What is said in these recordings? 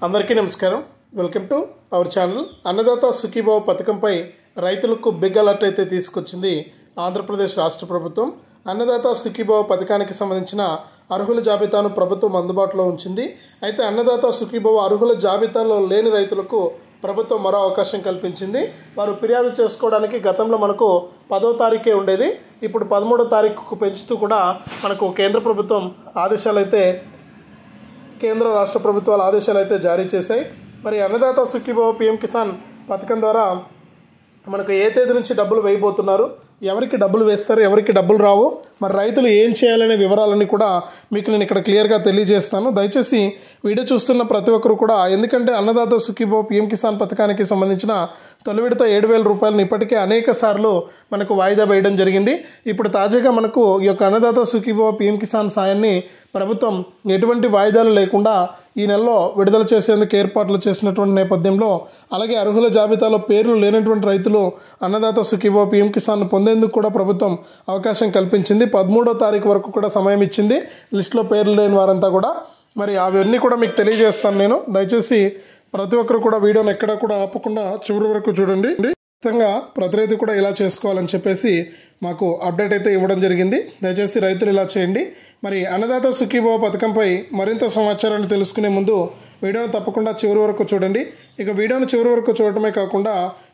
అందరికీ నమస్కారం. Welcome to our channel. Annadata Sukhibhava పథకంపై రైతులకు బిగ్ అలర్ట్ అయితే తీసుకొచ్చింది ఆంధ్రప్రదేశ్ రాష్ట్ర ప్రభుత్వం. అన్నదాత సుఖీభావ పథకానికి సంబంధించిన అర్హుల జాబితాను ప్రభుత్వం అందుబాటులో ఉంచింది. అయితే అన్నదాత సుఖీభావ అర్హుల జాబితాలో లేని రైతులకు ప్రభుత్వం మరో అవకాశం కల్పించింది. వారు ఫిర్యాదు చేసుకోవడానికి గతంలో మనకు 10వ తారీఖే ఉండేది, ఇప్పుడు 13వ తారీఖుకు పెంచుతూ కూడా మనకు కేంద్ర రాష్ట్ర ప్రభుత్వాల ఆదేశాలు అయితే జారీ చేశాయి. మరి అన్నదాత సుఖీభావ పీఎం కిసాన్ పథకం ద్వారా మనకు ఏ తేదీ నుంచి డబ్బులు వేయబోతున్నారు, ఎవరికి డబ్బులు వేస్తారు, ఎవరికి డబ్బులు రావు, మరి రైతులు ఏం చేయాలనే వివరాలన్నీ కూడా మీకు నేను ఇక్కడ క్లియర్గా తెలియజేస్తాను. దయచేసి వీడియో చూస్తున్న ప్రతి ఒక్కరు కూడా, ఎందుకంటే అన్నదాత సుఖీభావ పీఎం కిసాన్ పథకానికి సంబంధించిన తొలి విడత 7,000 రూపాయలను ఇప్పటికే అనేక సార్లు మనకు వాయిదా వేయడం జరిగింది. ఇప్పుడు తాజాగా మనకు ఈ యొక్క అన్నదాత సుఖీభావ పీఎం కిసాన్ సాయాన్ని ప్రభుత్వం ఎటువంటి వాయిదాలు లేకుండా ఈ నెలలో విడుదల చేసేందుకు ఏర్పాట్లు చేసినటువంటి నేపథ్యంలో, అలాగే అర్హుల జాబితాలో పేర్లు లేనటువంటి రైతులు అన్నదాత సుఖీభావ పీఎం కిసాన్ పొందేందుకు కూడా ప్రభుత్వం అవకాశం కల్పించింది. 13వ తారీఖు వరకు కూడా సమయం ఇచ్చింది లిస్టులో పేర్లు లేని వారంతా కూడా. మరి అవన్నీ కూడా మీకు తెలియజేస్తాను నేను. దయచేసి ప్రతి ఒక్కరు కూడా వీడియోని ఎక్కడా కూడా ఆపకుండా చివరి వరకు చూడండి. ఖచ్చితంగా ప్రతి రైతు కూడా ఇలా చేసుకోవాలని చెప్పేసి మాకు అప్డేట్ అయితే ఇవ్వడం జరిగింది. దయచేసి రైతులు ఇలా చేయండి. మరి అన్నదాత సుఖీభావ పథకంపై మరింత సమాచారాన్ని తెలుసుకునే ముందు వీడియోని తప్పకుండా చివరి వరకు చూడండి. ఇక వీడియోని చివరి వరకు చూడటమే కాకుండా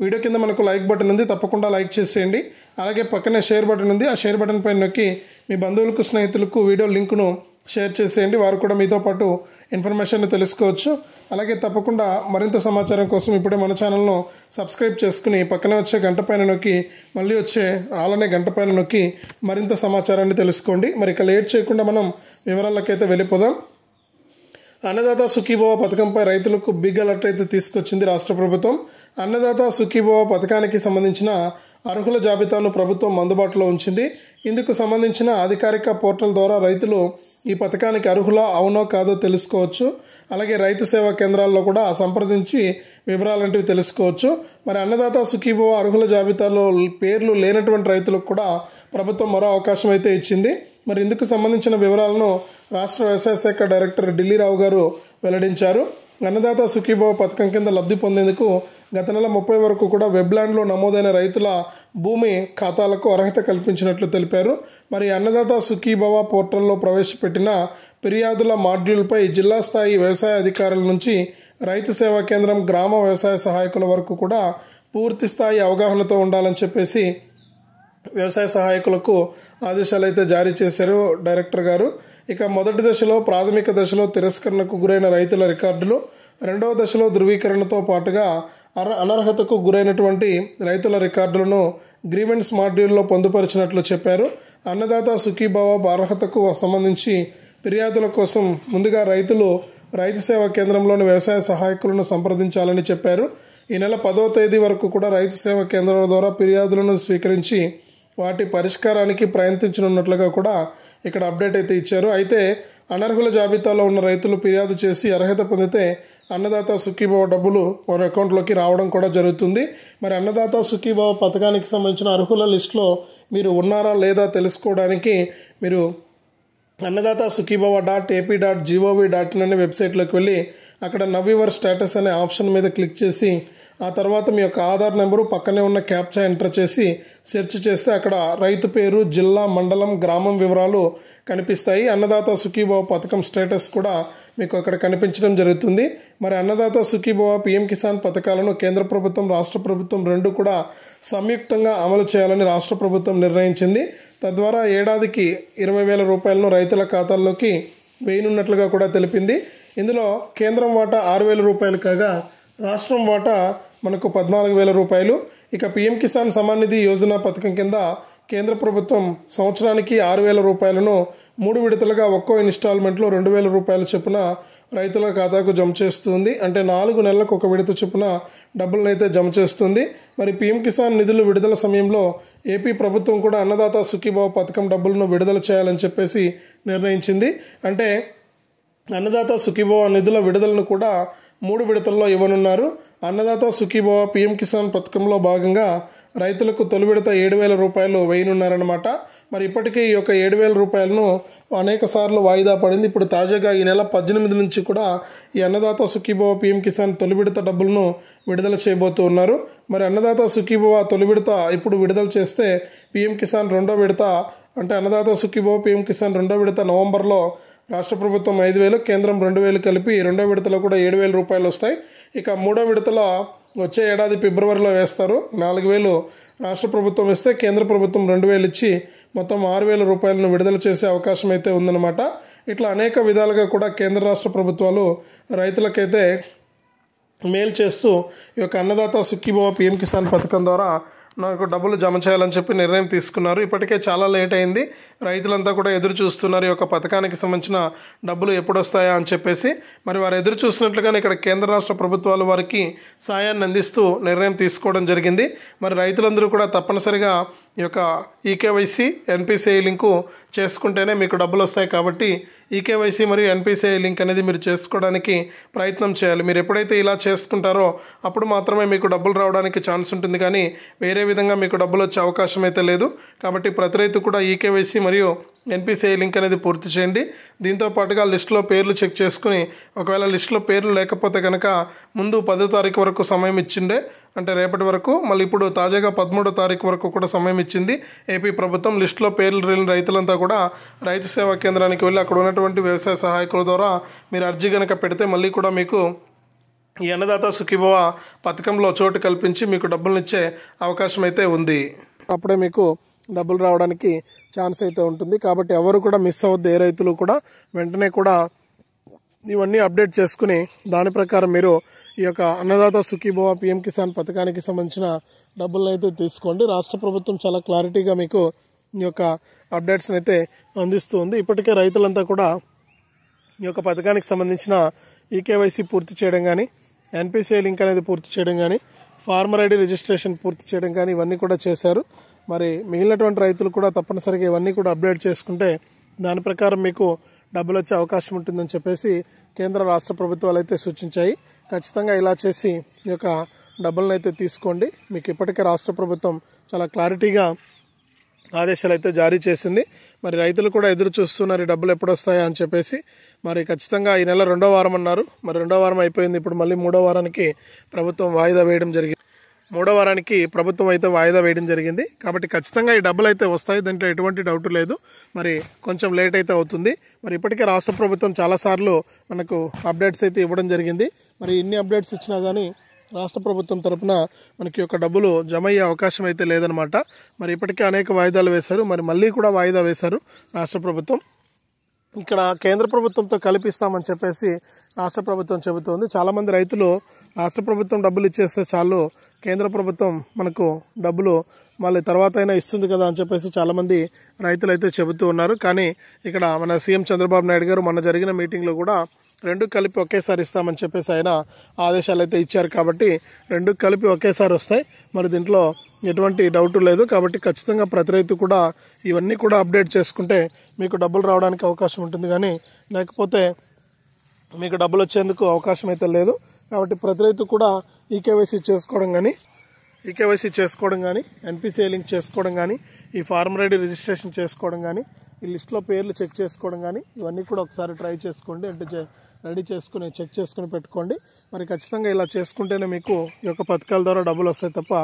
వీడియో కింద మనకు లైక్ బటన్ ఉంది, తప్పకుండా లైక్ చేసేయండి. అలాగే పక్కనే షేర్ బటన్ ఉంది, ఆ షేర్ బటన్ పైన నొక్కి మీ బంధువులకు, స్నేహితులకు వీడియో లింకును షేర్ చేసేయండి. వారు కూడా మీతో పాటు ఇన్ఫర్మేషన్ తెలుసుకోవచ్చు. అలాగే తప్పకుండా మరింత సమాచారం కోసం ఇప్పుడే మన ఛానల్ను సబ్స్క్రైబ్ చేసుకుని పక్కనే వచ్చే గంట పైన నొక్కి మళ్ళీ వచ్చే ఆలనే గంట పైన నొక్కి మరింత సమాచారాన్ని తెలుసుకోండి. మరి ఇక లేట్ చేయకుండా మనం వివరాలకైతే వెళ్ళిపోదాం. అన్నదాత సుఖీభావ పథకంపై రైతులకు బిగ్ అలర్ట్ అయితే తీసుకొచ్చింది రాష్ట్ర ప్రభుత్వం. అన్నదాత సుఖీభావ పథకానికి సంబంధించిన అర్హుల జాబితాను ప్రభుత్వం అందుబాటులో ఉంచింది. ఇందుకు సంబంధించిన అధికారిక పోర్టల్ ద్వారా రైతులు ఈ పథకానికి అర్హులా అవునో కాదో తెలుసుకోవచ్చు. అలాగే రైతు సేవా కేంద్రాల్లో కూడా సంప్రదించి వివరాలంటివి తెలుసుకోవచ్చు. మరి అన్నదాత సుఖీభావ అర్హుల జాబితాలో పేర్లు లేనటువంటి రైతులకు కూడా ప్రభుత్వం మరో అవకాశం అయితే ఇచ్చింది. మరి ఇందుకు సంబంధించిన వివరాలను రాష్ట్ర వ్యవసాయ శాఖ డైరెక్టర్ ఢిల్లీరావు గారు వెల్లడించారు. అన్నదాత సుఖీభావ పథకం కింద లబ్ధి పొందేందుకు గత నెల 30 వరకు కూడా వెబ్లాండ్లో నమోదైన రైతుల భూమి ఖాతాలకు అర్హత కల్పించినట్లు తెలిపారు. మరి అన్నదాత సుఖీభావ పోర్టల్లో ప్రవేశపెట్టిన ఫిర్యాదుల మాడ్యూల్పై జిల్లా స్థాయి వ్యవసాయ అధికారుల నుంచి రైతు సేవా కేంద్రం, గ్రామ వ్యవసాయ సహాయకుల వరకు కూడా పూర్తి స్థాయి అవగాహనతో ఉండాలని చెప్పేసి వ్యవసాయ సహాయకులకు ఆదేశాలు అయితే జారీ చేశారు డైరెక్టర్ గారు. ఇక మొదటి దశలో, ప్రాథమిక దశలో తిరస్కరణకు గురైన రైతుల రికార్డులు, రెండవ దశలో ధృవీకరణతో పాటుగా అనర్హతకు గురైనటువంటి రైతుల రికార్డులను గ్రీవెన్స్ మాడ్యూల్లో పొందుపరిచినట్లు చెప్పారు. అన్నదాత సుఖీభావ అర్హతకు సంబంధించి ఫిర్యాదుల కోసం ముందుగా రైతులు రైతు సేవా కేంద్రంలోని వ్యవసాయ సహాయకులను సంప్రదించాలని చెప్పారు. ఈ నెల 10వ తేదీ వరకు కూడా రైతు సేవా కేంద్రాల ద్వారా ఫిర్యాదులను స్వీకరించి వాటి పరిష్కారానికి ప్రయత్నించనున్నట్లుగా కూడా ఇక్కడ అప్డేట్ అయితే ఇచ్చారు. అయితే అనర్హుల జాబితాలో ఉన్న రైతులు ఫిర్యాదు చేసి అర్హత పొందితే అన్నదాత సుఖీభావ డబ్బులు వారి అకౌంట్లోకి రావడం కూడా జరుగుతుంది. మరి అన్నదాత సుఖీభావ పథకానికి సంబంధించిన అర్హుల లిస్టులో మీరు ఉన్నారా లేదా తెలుసుకోవడానికి మీరు అన్నదాత సుఖీభావ .ap.gov.in అనే వెబ్సైట్లోకి వెళ్ళి అక్కడ నవ్ యువర్ స్టేటస్ అనే ఆప్షన్ మీద క్లిక్ చేసి ఆ తర్వాత మీ యొక్క ఆధార్ నెంబరు, పక్కనే ఉన్న క్యాప్చా ఎంటర్ చేసి సెర్చ్ చేస్తే అక్కడ రైతు పేరు, జిల్లా, మండలం, గ్రామం వివరాలు కనిపిస్తాయి. అన్నదాత సుఖీభావ పథకం స్టేటస్ కూడా మీకు అక్కడ కనిపించడం జరుగుతుంది. మరి అన్నదాత సుఖీభావ పీఎం కిసాన్ పథకాలను కేంద్ర ప్రభుత్వం, రాష్ట్ర ప్రభుత్వం రెండు కూడా సంయుక్తంగా అమలు చేయాలని రాష్ట్ర ప్రభుత్వం నిర్ణయించింది. తద్వారా ఏడాదికి 20,000 రూపాయలను రైతుల ఖాతాల్లోకి వేయనున్నట్లుగా కూడా తెలిపింది. ఇందులో కేంద్రం వాటా 6,000 రూపాయలు కాగా రాష్ట్రం వాటా మనకు 14,000 రూపాయలు. ఇక పీఎం కిసాన్ సమ్మాన్ నిధి యోజన పథకం కింద కేంద్ర ప్రభుత్వం సంవత్సరానికి 6,000 రూపాయలను 3 విడతలుగా ఒక్కో ఇన్స్టాల్మెంట్లో 2,000 రూపాయల చొప్పున రైతుల ఖాతాకు జమ చేస్తుంది. అంటే 4 నెలలకు ఒక విడత చొప్పున డబ్బులను అయితే జమ చేస్తుంది. మరి పీఎం కిసాన్ నిధులు విడుదల సమయంలో ఏపీ ప్రభుత్వం కూడా అన్నదాత సుఖీభావ పథకం డబ్బులను విడుదల చేయాలని చెప్పేసి నిర్ణయించింది. అంటే అన్నదాత సుఖీభావ నిధుల విడుదలను కూడా 3 విడతల్లో ఇవ్వనున్నారు. అన్నదాత సుఖీభవ పీఎం కిసాన్ పథకంలో భాగంగా రైతులకు తొలి విడత 7,000 రూపాయలు వేయనున్నారన్నమాట. మరి ఇప్పటికీ ఈ యొక్క 7,000 రూపాయలను అనేక సార్లు వాయిదా పడింది. ఇప్పుడు తాజాగా ఈ నెల 18 నుంచి కూడా ఈ అన్నదాత సుఖీభవ పీఎం కిసాన్ తొలి విడత డబ్బులను విడుదల చేయబోతూ ఉన్నారు. మరి అన్నదాత సుఖీభవ తొలి విడత ఇప్పుడు విడుదల చేస్తే పీఎం కిసాన్ రెండో విడత అంటే అన్నదాత సుఖీభవ పీఎం కిసాన్ రెండో విడత నవంబర్లో రాష్ట్ర ప్రభుత్వం 5,000, కేంద్రం 2,000 కలిపి రెండో విడతలో కూడా 7,000 రూపాయలు వస్తాయి. ఇక మూడో విడతలో వచ్చే ఏడాది ఫిబ్రవరిలో వేస్తారు. 4,000 రాష్ట్ర ప్రభుత్వం ఇస్తే కేంద్ర ప్రభుత్వం 2,000 ఇచ్చి మొత్తం 6,000 రూపాయలను విడుదల చేసే అవకాశం అయితే ఉందన్నమాట. ఇట్లా అనేక విధాలుగా కూడా కేంద్ర రాష్ట్ర ప్రభుత్వాలు రైతులకైతే మేలు చేస్తూ ఈ యొక్క అన్నదాత సుఖీభవ పీఎం కిసాన్ పథకం ద్వారా నాకు డబ్బులు జమ చేయాలని చెప్పి నిర్ణయం తీసుకున్నారు. ఇప్పటికే చాలా లేట్ అయింది. రైతులంతా కూడా ఎదురు చూస్తున్నారు ఈ యొక్క పథకానికి సంబంధించిన డబ్బులు ఎప్పుడు వస్తాయా అని చెప్పేసి. మరి వారు ఎదురు చూసినట్లుగానే ఇక్కడ కేంద్ర రాష్ట్ర ప్రభుత్వాలు వారికి సాయాన్ని అందిస్తూ నిర్ణయం తీసుకోవడం జరిగింది. మరి రైతులందరూ కూడా తప్పనిసరిగా ఈ యొక్క ఈకేవైసీ ఎన్పిసిఐ లింకు చేసుకుంటేనే మీకు డబ్బులు వస్తాయి. కాబట్టి ఈకేవైసీ మరియు ఎన్పిసిఐ లింక్ అనేది మీరు చేసుకోవడానికి ప్రయత్నం చేయాలి. మీరు ఎప్పుడైతే ఇలా చేసుకుంటారో అప్పుడు మాత్రమే మీకు డబ్బులు రావడానికి ఛాన్స్ ఉంటుంది, కానీ వేరే విధంగా మీకు డబ్బులు వచ్చే అవకాశం అయితే లేదు. కాబట్టి ప్రతి రైతు కూడా ఈకేవైసీ మరియు ఎన్పిసిఐ లింక్ అనేది పూర్తి చేయండి. దీంతో పాటుగా లిస్టులో పేర్లు చెక్ చేసుకుని ఒకవేళ లిస్టులో పేర్లు లేకపోతే కనుక ముందు 10వ తారీఖు వరకు సమయం ఇచ్చిండే, అంటే రేపటి వరకు, మళ్ళీ ఇప్పుడు తాజాగా 13వ తారీఖు వరకు కూడా సమయం ఇచ్చింది ఏపీ ప్రభుత్వం. లిస్టులో పేర్లు లేని రైతులంతా కూడా రైతు సేవా కేంద్రానికి వెళ్ళి అక్కడ ఉన్నటువంటి వ్యవసాయ సహాయకుల ద్వారా మీరు అర్జీ కనుక పెడితే మళ్ళీ కూడా మీకు ఈ అన్నదాత సుఖీభవ పథకంలో చోటు కల్పించి మీకు డబ్బులను ఇచ్చే అవకాశం అయితే ఉంది. అప్పుడే మీకు డబ్బులు రావడానికి ఛాన్స్ అయితే ఉంటుంది. కాబట్టి ఎవరు కూడా మిస్ అవ్వద్దు. ఏ రైతులు కూడా వెంటనే కూడా ఇవన్నీ అప్డేట్ చేసుకుని దాని ప్రకారం మీరు ఈ యొక్క అన్నదాత సుఖీభవ పీఎం కిసాన్ పథకానికి సంబంధించిన డబ్బులను అయితే తీసుకోండి. రాష్ట్ర ప్రభుత్వం చాలా క్లారిటీగా మీకు ఈ యొక్క అప్డేట్స్ని అయితే అందిస్తూ ఉంది. ఇప్పటికే రైతులంతా కూడా ఈ యొక్క పథకానికి సంబంధించిన ఈకేవైసీ పూర్తి చేయడం కానీ, ఎన్పిసిఐ లింక్ అనేది పూర్తి చేయడం కానీ, ఫార్మర్ ఐడి రిజిస్ట్రేషన్ పూర్తి చేయడం కానీ ఇవన్నీ కూడా చేశారు. మరి మిగిలినటువంటి రైతులు కూడా తప్పనిసరిగా ఇవన్నీ కూడా అప్డేట్ చేసుకుంటే దాని ప్రకారం మీకు డబ్బులు వచ్చే అవకాశం ఉంటుందని చెప్పేసి కేంద్ర రాష్ట్ర ప్రభుత్వాలు అయితే సూచించాయి. ఖచ్చితంగా ఇలా చేసి ఈ యొక్క డబ్బులను అయితే తీసుకోండి. మీకు ఇప్పటికే రాష్ట్ర ప్రభుత్వం చాలా క్లారిటీగా ఆదేశాలు అయితే జారీ చేసింది. మరి రైతులు కూడా ఎదురు చూస్తున్నారు ఈ డబ్బులు ఎప్పుడు వస్తాయా అని చెప్పేసి. మరి ఖచ్చితంగా ఈ నెల 2వ వారం అన్నారు. మరి 2వ వారం అయిపోయింది. ఇప్పుడు మళ్ళీ 3వ వారానికి ప్రభుత్వం వాయిదా వేయడం జరిగింది. 3వ వారానికి ప్రభుత్వం అయితే వాయిదా వేయడం జరిగింది. కాబట్టి ఖచ్చితంగా ఈ డబ్బులు అయితే వస్తాయి, దాంట్లో ఎటువంటి డౌట్ లేదు. మరి కొంచెం లేట్ అయితే అవుతుంది. మరి ఇప్పటికే రాష్ట్ర ప్రభుత్వం చాలాసార్లు మనకు అప్డేట్స్ అయితే ఇవ్వడం జరిగింది. మరి ఇన్ని అప్డేట్స్ ఇచ్చినా కానీ రాష్ట్ర ప్రభుత్వం తరఫున మనకి యొక్క డబ్బులు జమ అయ్యే అవకాశం అయితే లేదనమాట. మరి ఇప్పటికే అనేక వాయిదాలు వేశారు. మరి మళ్ళీ కూడా వాయిదా వేశారు రాష్ట్ర ప్రభుత్వం. ఇక్కడ కేంద్ర ప్రభుత్వంతో కల్పిస్తామని చెప్పేసి రాష్ట్ర ప్రభుత్వం చెబుతోంది. చాలామంది రైతులు రాష్ట్ర ప్రభుత్వం డబ్బులు ఇచ్చేస్తే చాలు, కేంద్ర ప్రభుత్వం మనకు డబ్బులు మళ్ళీ తర్వాత అయినా ఇస్తుంది కదా అని చెప్పేసి చాలామంది రైతులు అయితే చెబుతూ ఉన్నారు. కానీ ఇక్కడ మన సీఎం చంద్రబాబు నాయుడు గారు మొన్న జరిగిన మీటింగ్లో కూడా 2 కలిపి ఒకేసారి ఇస్తామని చెప్పేసి ఆయన ఆదేశాలు అయితే ఇచ్చారు. కాబట్టి 2 కలిపి ఒకేసారి వస్తాయి. మరి దీంట్లో ఎటువంటి డౌట్ లేదు. కాబట్టి ఖచ్చితంగా ప్రతి రైతు కూడా ఇవన్నీ కూడా అప్డేట్ చేసుకుంటే మీకు డబ్బులు రావడానికి అవకాశం ఉంటుంది, కానీ లేకపోతే మీకు డబ్బులు వచ్చేందుకు అవకాశం అయితే లేదు. కాబట్టి ప్రతి రైతు కూడా ఈకేవైసీ చేసుకోవడం కానీ ఎన్పిసిఐ లింక్ చేసుకోవడం కానీ, ఈ ఫార్మర్ ఐడి రిజిస్ట్రేషన్ చేసుకోవడం కానీ, ఈ లిస్టులో పేర్లు చెక్ చేసుకోవడం కానీ ఇవన్నీ కూడా ఒకసారి ట్రై చేసుకోండి. అంటే రెడీ చేసుకుని చెక్ చేసుకుని పెట్టుకోండి. మరి ఖచ్చితంగా ఇలా చేసుకుంటేనే మీకు ఈ యొక్క పథకాల ద్వారా డబ్బులు వస్తాయి తప్ప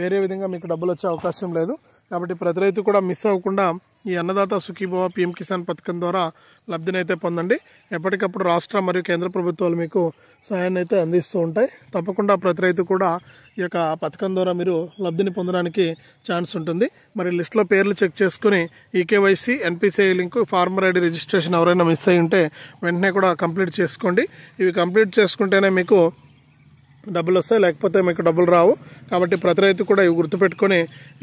వేరే విధంగా మీకు డబ్బులు వచ్చే అవకాశం లేదు. కాబట్టి ప్రతి రైతు కూడా మిస్ అవ్వకుండా ఈ అన్నదాత సుఖీభవ పీఎం కిసాన్ పథకం ద్వారా లబ్ధిని అయితే పొందండి. ఎప్పటికప్పుడు రాష్ట్ర మరియు కేంద్ర ప్రభుత్వాలు మీకు సహాయాన్ని అయితే అందిస్తూ ఉంటాయి. తప్పకుండా ప్రతి రైతు కూడా ఈ యొక్క పథకం ద్వారా మీరు లబ్ధిని పొందడానికి ఛాన్స్ ఉంటుంది. మరి లిస్టులో పేర్లు చెక్ చేసుకుని eKYC, NPCI link, farmer ID registration ఎవరైనా మిస్ అయ్యి ఉంటే వెంటనే కూడా కంప్లీట్ చేసుకోండి. ఇవి కంప్లీట్ చేసుకుంటేనే మీకు డబ్బులు వస్తాయి, లేకపోతే మీకు డబ్బులు రావు. కాబట్టి ప్రతి రైతు కూడా ఇవి గుర్తుపెట్టుకొని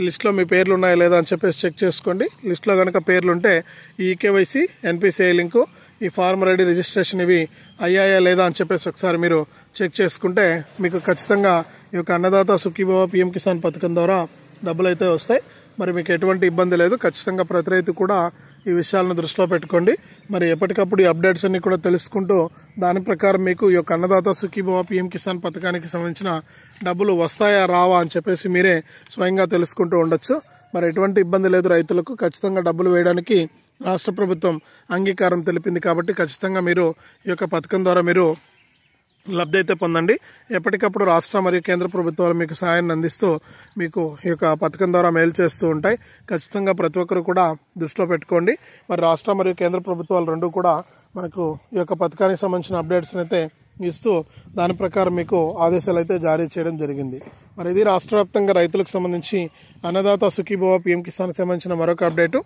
లిస్టులో మీ పేర్లు ఉన్నాయా లేదా అని చెప్పేసి చెక్ చేసుకోండి. లిస్టులో కనుక పేర్లు ఉంటే ఈ ఈకేవైసీ, ఎన్పిసిఐ లింకు, ఈ ఫార్మర్ ఐడి రిజిస్ట్రేషన్ ఇవి అయ్యాయా లేదా అని చెప్పేసి ఒకసారి మీరు చెక్ చేసుకుంటే మీకు ఖచ్చితంగా ఈ యొక్క అన్నదాత సుఖీభవ పీఎం కిసాన్ పథకం ద్వారా డబ్బులు అయితే వస్తాయి. మరి మీకు ఎటువంటి ఇబ్బంది లేదు. ఖచ్చితంగా ప్రతి రైతు కూడా ఈ విషయాలను దృష్టిలో పెట్టుకోండి. మరి ఎప్పటికప్పుడు ఈ అప్డేట్స్ అన్ని కూడా తెలుసుకుంటూ దాని ప్రకారం మీకు ఈ యొక్క అన్నదాత సుఖీభవ పీఎం కిసాన్ పథకానికి సంబంధించిన డబ్బులు వస్తాయా రావా అని చెప్పేసి మీరే స్వయంగా తెలుసుకుంటూ ఉండొచ్చు. మరి ఎటువంటి ఇబ్బంది లేదు రైతులకు. ఖచ్చితంగా డబ్బులు వేయడానికి రాష్ట్ర ప్రభుత్వం అంగీకారం తెలిపింది కాబట్టి ఖచ్చితంగా మీరు ఈ యొక్క పథకం ద్వారా మీరు లబ్ధి అయితే పొందండి. ఎప్పటికప్పుడు రాష్ట్ర మరియు కేంద్ర ప్రభుత్వాలు మీకు సహాయాన్ని అందిస్తూ మీకు ఈ యొక్క పథకం ద్వారా మేలు చేస్తూ ఉంటాయి. ఖచ్చితంగా ప్రతి ఒక్కరు కూడా దృష్టిలో పెట్టుకోండి. మరి రాష్ట్ర మరియు కేంద్ర ప్రభుత్వాలు రెండు కూడా మనకు ఈ యొక్క పథకానికి సంబంధించిన అప్డేట్స్ అయితే ఇస్తూ దాని ప్రకారం మీకు ఆదేశాలు అయితే జారీ చేయడం జరిగింది. మరి ఇది రాష్ట్ర వ్యాప్తంగా రైతులకు సంబంధించి అన్నదాత సుఖీభవ పీఎం కిసాన్కి సంబంధించిన మరొక అప్డేటు.